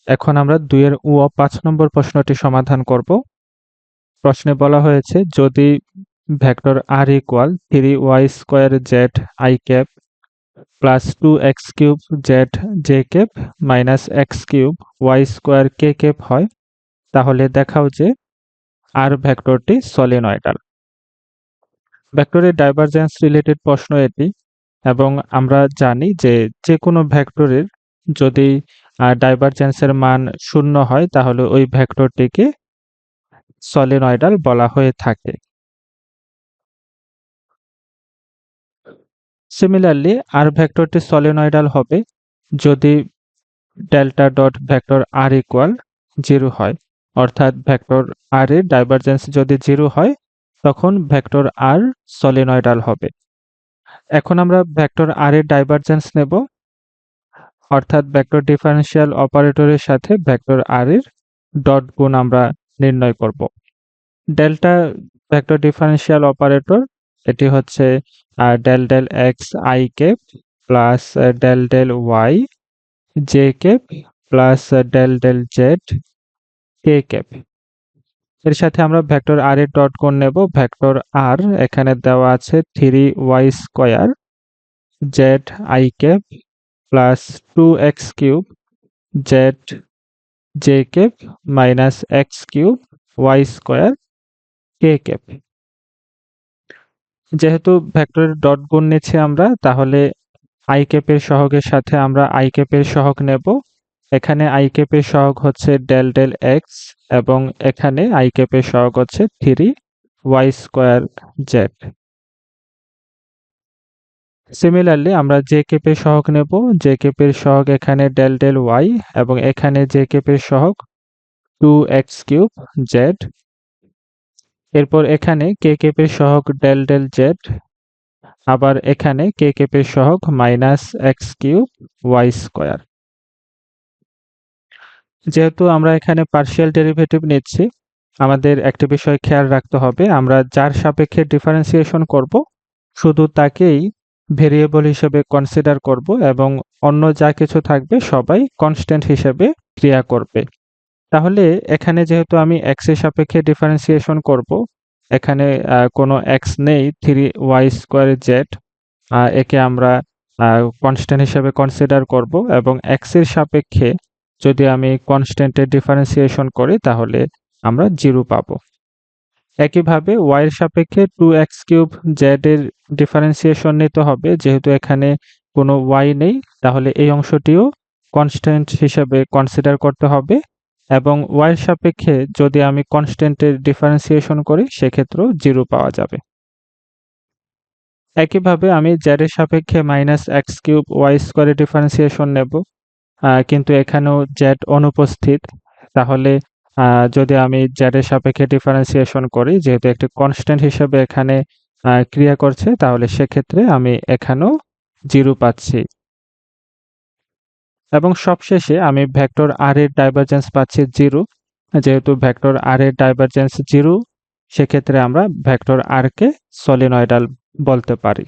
এখন আমরা ২ এর ও ৫ নম্বর প্রশ্নটি সমাধান করব। প্রশ্নে বলা হয়েছে যদি vector r equal 3y² z i cap plus 2x³ z j cap minus x³ y² k cap হয়, তাহলে দেখাও যে r ভেক্টরটি সলিনয়েডাল। ভেক্টরের ডাইভারজেন্স রিলেটেড প্রশ্ন এটি, এবং আমরা জানি যে যেকোনো ভেক্টরের যদি ডাইভারজেন্সের মান 0 হয় তাহলে ওই ভেক্টরটিকে সলিনয়েডাল বলা হয়ে থাকে। সিমিলারলি r ভেক্টরটি সলিনয়েডাল হবে যদি delta dot vector r equal 0 হয়, অর্থাৎ ভেক্টর r এর ডাইভারজেন্স যদি 0 হয় তখন ভেক্টর r সলিনয়েডাল হবে। এখন আমরা ভেক্টর r এর ডাইভারজেন্স নেব, অর্থাৎ ভেক্টর ডিফারেনশিয়াল অপারেটরের সাথে ভেক্টর r এর ডট গুণ আমরা নির্ণয় করব। ডেল্টা ভেক্টর ডিফারেনশিয়াল অপারেটর, এটি হচ্ছে del del x i cap plus del del y j cap plus del del z k cap. এর সাথে আমরা ভেক্টর r এর ডট গুণ নেব। ভেক্টর r এখানে দেওয়া আছে 3y² z i cap plus 2x³ z j cap minus x³ y² k cap. যেহেতু ভেক্টরের ডট গুণ নিচ্ছি আমরা, তাহলে i ক্যাপের সহগের সাথে আমরা i ক্যাপের সহগ নেব। এখানে i ক্যাপের সহগ হচ্ছে ডেল ডেল এক্স এবং এখানে i ক্যাপের সহগ হচ্ছে 3y² z। সিমিলারলি আমরা j ক্যাপের সহগ নেব। j ক্যাপের সহগ এখানে ডেল ডেল y এবং এখানে j ক্যাপের সহগ 2x³ z। এরপর এখানে k ক্যাপের সহগ ডেল ডেল z, আবার এখানে k ক্যাপের সহগ মাইনাস x³ y²। যেহেতু আমরা এখানে পার্শিয়াল ডেরিভেটিভ নিচ্ছি, আমাদের একটা বিষয় খেয়াল রাখতে হবে, আমরা যার সাপেক্ষে ডিফারেন্সিয়েশন করব শুধু তাকেই ভেরিয়েবল হিসেবে কনসিডার করব এবং অন্য যা কিছু থাকবে সবাই কনস্ট্যান্ট হিসেবে ক্রিয়া করবে। তাহলে এখানে যেহেতু আমি x এর সাপেক্ষে ডিফারেন্সিয়েশন করব, এখানে কোনো x নেই, 3y² z, একে আমরা কনস্ট্যান্ট হিসেবে কনসিডার করব এবং x এর সাপেক্ষে যদি আমি কনস্ট্যান্টের ডিফারেন্সিয়েশন করি তাহলে আমরা 0 পাবো। একইভাবে y এর সাপেক্ষে 2x³ z এর ডিফারেন্সিয়েশন নিতে হবে, যেহেতু এখানে কোনো y নেই তাহলে এই অংশটিও কনস্ট্যান্ট হিসেবে কনসিডার করতে হবে এবং y এর সাপেক্ষে যদি আমি কনস্ট্যান্টের ডিফারেন্সিয়েশন করি সেক্ষেত্রেও 0 পাওয়া যাবে। একইভাবে আমি z এর সাপেক্ষে মাইনাস x³ y² এর ডিফারেন্সিয়েশন নেব, কিন্তু এখানেও z অনুপস্থিত। তাহলে যদি আমি z এর সাপেক্ষে ডিফারেন্সিয়েশন করি, যেহেতু একটি কনস্ট্যান্ট হিসেবে এখানে ক্রিয়া করছে, তাহলে সেক্ষেত্রে আমি এখানেও 0 পাচ্ছি। এবং সবশেষে আমি ভেক্টর r এর ডাইভারজেন্স পাচ্ছি 0। যেহেতু ভেক্টর r এর ডাইভারজেন্স 0, সেক্ষেত্রে আমরা ভেক্টর r কে সলিনয়েডাল বলতে পারি।